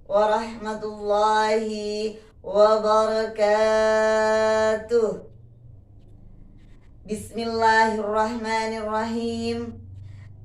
warahmatullahi wabarakatuh. Bismillahirrahmanirrahim.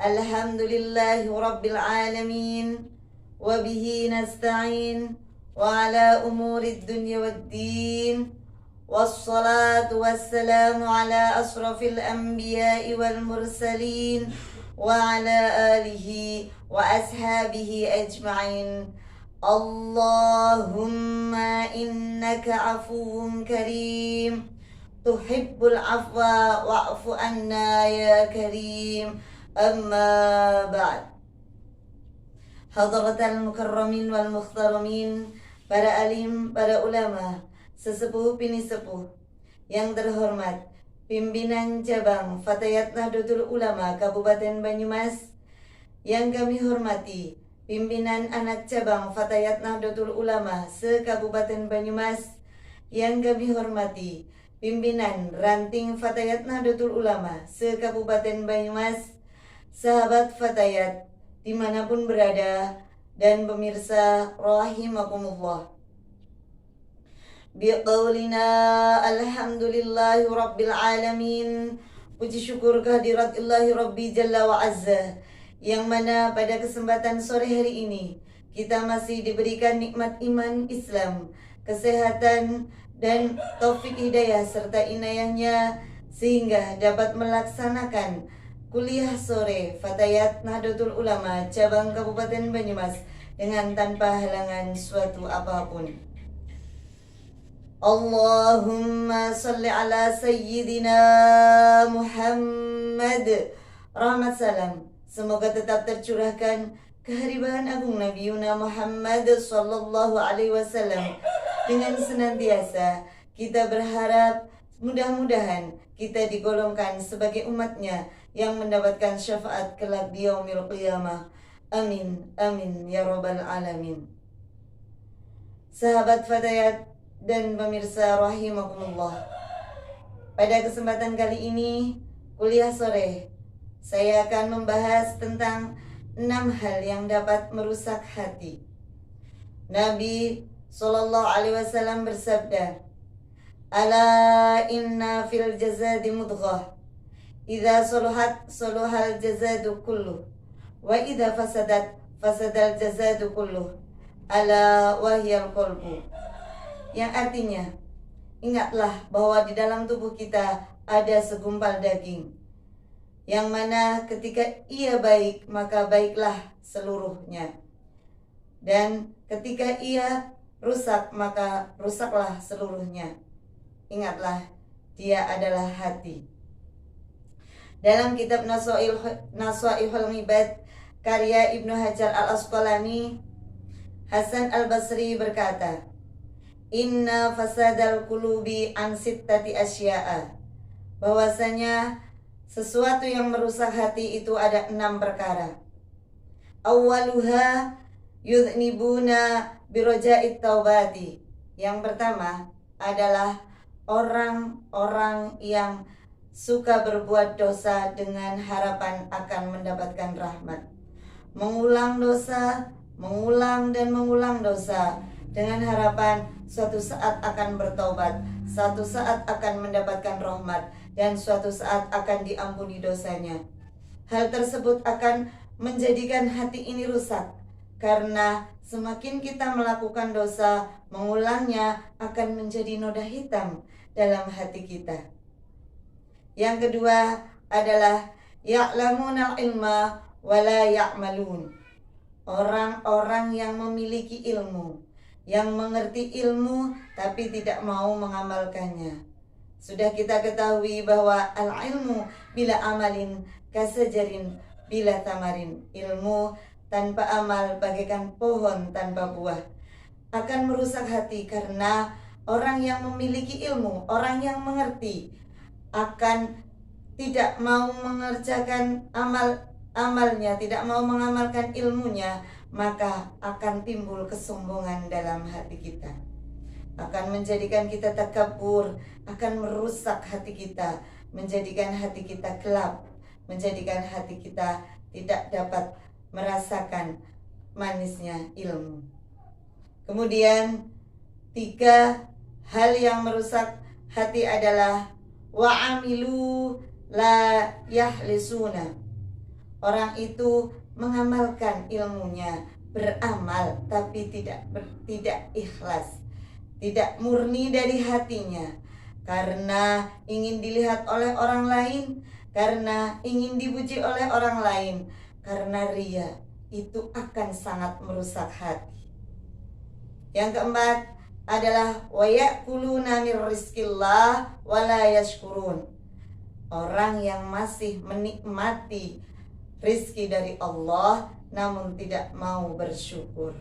Alhamdulillahi rabbil alamin. Wabihi nasta'in. Wa ala umurid dunya waddin. Wassalatu wassalamu ala asrafil anbiya'i wal mursalin. Wa ala alihi wa ashabihi ajma'in. Allahumma innaka afuwun karim, tuhibbul afwa wa'fu anna ya karim. Amma ba'd. Hadratal mukarramin wal mukhtaramin, para alim, para ulama, sesepuh bini sepuh yang terhormat, pimpinan cabang Fatayat Nahdlatul Ulama Kabupaten Banyumas, yang kami hormati pimpinan anak cabang Fatayat Nahdlatul Ulama se-Kabupaten Banyumas, yang kami hormati pimpinan ranting Fatayat Nahdlatul Ulama se-Kabupaten Banyumas, sahabat Fatayat dimanapun berada, dan pemirsa rahimakumullah. Biqaulina alhamdulillahi rabbil alamin. Puji syukur kehadirat Ilahi Rabbi Jalla wa Azza, yang mana pada kesempatan sore hari ini kita masih diberikan nikmat iman Islam, kesehatan, dan taufik hidayah serta inayahnya, sehingga dapat melaksanakan kuliah sore Fatayat Nahdlatul Ulama cabang Kabupaten Banyumas dengan tanpa halangan suatu apapun. Allahumma salli ala Sayyidina Muhammad. Rahmat salam semoga tetap tercurahkan kehariban agung Nabi Yuna Muhammad sallallahu alaihi wasallam, dengan senantiasa kita berharap mudah-mudahan kita digolongkan sebagai umatnya yang mendapatkan syafaat kelak di yaumil qiyamah. Amin, amin, ya rabbal alamin. Sahabat Fatayat dan pemirsa rahimakumullah, pada kesempatan kali ini, kuliah sore, saya akan membahas tentang 6 hal yang dapat merusak hati. Nabi sallallahu alaihi wasallam bersabda, "Ala inna fil jasadi mudghah, idza soluhat soluhal jasadu kulluh, wa idza fasadat fasadal jasadu kulluh, ala wahyal qalbu." Yang artinya, ingatlah bahwa di dalam tubuh kita ada segumpal daging, yang mana ketika ia baik maka baiklah seluruhnya, dan ketika ia rusak maka rusaklah seluruhnya. Ingatlah, dia adalah hati. Dalam kitab Naswaihul Ibad karya Ibnu Hajar al-Asqalani, Hasan al-Basri berkata, "Inna fasadal qulubi an sittati asya'a." Bahwasanya sesuatu yang merusak hati itu ada 6 perkara. Awwaluha yudhnibuna biroja'it taubati. Yang pertama adalah orang-orang yang suka berbuat dosa dengan harapan akan mendapatkan rahmat. Mengulang dosa, mengulang dan mengulang dosa dengan harapan suatu saat akan bertobat, suatu saat akan mendapatkan rahmat, dan suatu saat akan diampuni dosanya. Hal tersebut akan menjadikan hati ini rusak, karena semakin kita melakukan dosa, mengulangnya akan menjadi noda hitam dalam hati kita. Yang kedua adalah ya'lamuna ilma wa la ya'malun. Orang-orang yang memiliki ilmu, yang mengerti ilmu tapi tidak mau mengamalkannya. Sudah kita ketahui bahwa al-ilmu bila amalin kasajarin bila tamarin. Ilmu tanpa amal bagaikan pohon tanpa buah. Akan merusak hati, karena orang yang memiliki ilmu, orang yang mengerti, akan tidak mau mengerjakan amalnya, tidak mau mengamalkan ilmunya, maka akan timbul kesombongan dalam hati kita. Akan menjadikan kita takabur, akan merusak hati kita, menjadikan hati kita gelap, menjadikan hati kita tidak dapat merasakan manisnya ilmu. Kemudian 3 hal yang merusak hati adalah wa'amilu la yahlisuna. Orang itu mengamalkan ilmunya, beramal tapi tidak ikhlas, tidak murni dari hatinya, karena ingin dilihat oleh orang lain, karena ingin dipuji oleh orang lain, karena ria. Itu akan sangat merusak hati. Yang keempat adalah wa ya'kuluna min rizqillah wa la yashkurun. Orang yang masih menikmati rizki dari Allah namun tidak mau bersyukur.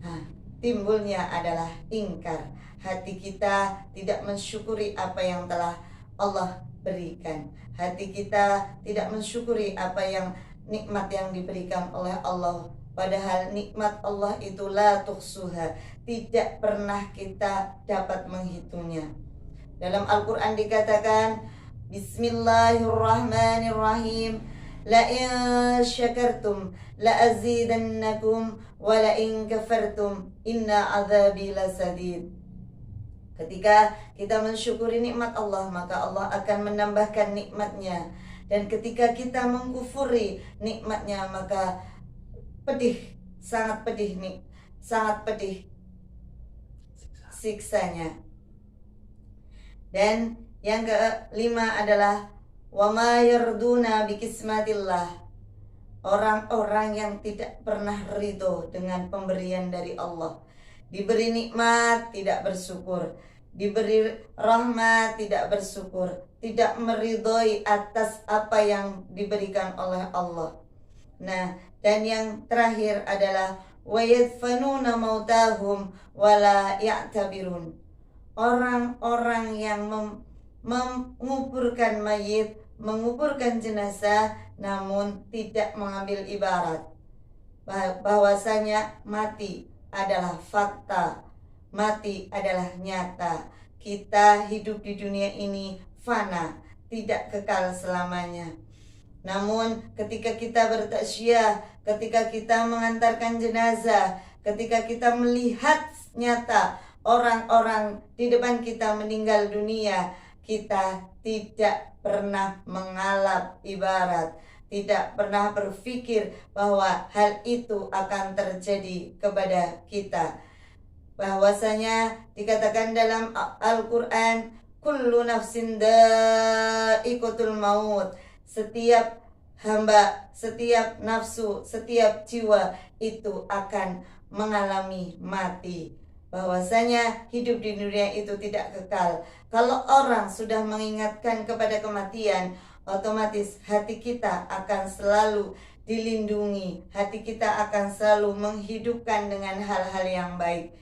Nah, timbulnya adalah ingkar. Hati kita tidak mensyukuri apa yang telah Allah berikan. Hati kita tidak mensyukuri apa yang nikmat yang diberikan oleh Allah. Padahal nikmat Allah itu la tuhsuha, tidak pernah kita dapat menghitungnya. Dalam Al-Quran dikatakan, Bismillahirrahmanirrahim, la in syakartum la azidannakum wa la in kafartum inna azabi lasadid. Ketika kita mensyukuri nikmat Allah, maka Allah akan menambahkan nikmatnya. Dan ketika kita mengkufuri nikmatnya, maka pedih, sangat pedih siksanya. Dan yang kelima adalah wa ma yarduna bikismatillah. Orang-orang yang tidak pernah ridho dengan pemberian dari Allah. Diberi nikmat tidak bersyukur, diberi rahmat tidak bersyukur, tidak meridhoi atas apa yang diberikan oleh Allah. Nah, dan yang terakhir adalah wa yadfanuna mautahum wala ya'tabirun. Orang-orang yang menguburkan mayit, menguburkan jenazah namun tidak mengambil ibarat bahwasanya mati adalah fakta, mati adalah nyata. Kita hidup di dunia ini fana, tidak kekal selamanya. Namun ketika kita bertasyah, ketika kita mengantarkan jenazah, ketika kita melihat nyata orang-orang di depan kita meninggal dunia, kita tidak pernah mengalap ibarat, tidak pernah berpikir bahwa hal itu akan terjadi kepada kita. Bahwasanya dikatakan dalam Al-Quran, kullu nafsin dha'iqatul maut. Setiap hamba, setiap nafsu, setiap jiwa itu akan mengalami mati. Bahwasanya hidup di dunia itu tidak kekal. Kalau orang sudah mengingatkan kepada kematian, otomatis hati kita akan selalu dilindungi. Hati kita akan selalu menghidupkan dengan hal-hal yang baik.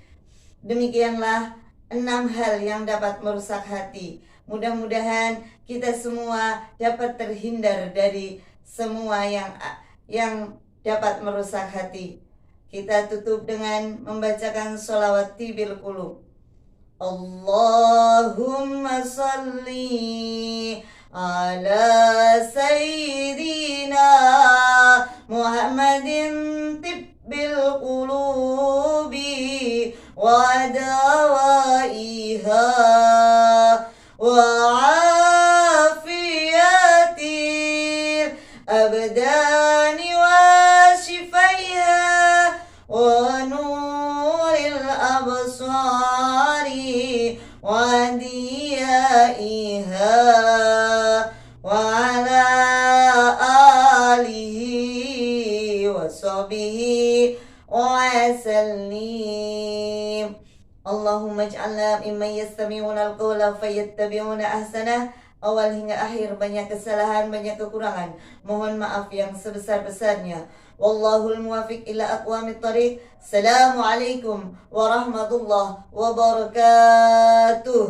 Demikianlah 6 hal yang dapat merusak hati. Mudah-mudahan kita semua dapat terhindar dari semua yang dapat merusak hati. Kita tutup dengan membacakan sholawat tibil qulub. Allahumma salli ala sayyidina Muhammadin tibbil qulubi wa dawaiha wa'afiyatil abdani wa shifaiha wa nuril absari wa diyaiha wa ala alihi wa sahbihi wa sallim. Allahumma ij'alna mimman yastami'una al-qawla fayattabi'una ahsanah. Awal hingga akhir banyak kesalahan, banyak kekurangan. Mohon maaf yang sebesar-besarnya. Wallahul muwafiq ila aqwamit thariq. Assalamualaikum warahmatullahi wabarakatuh.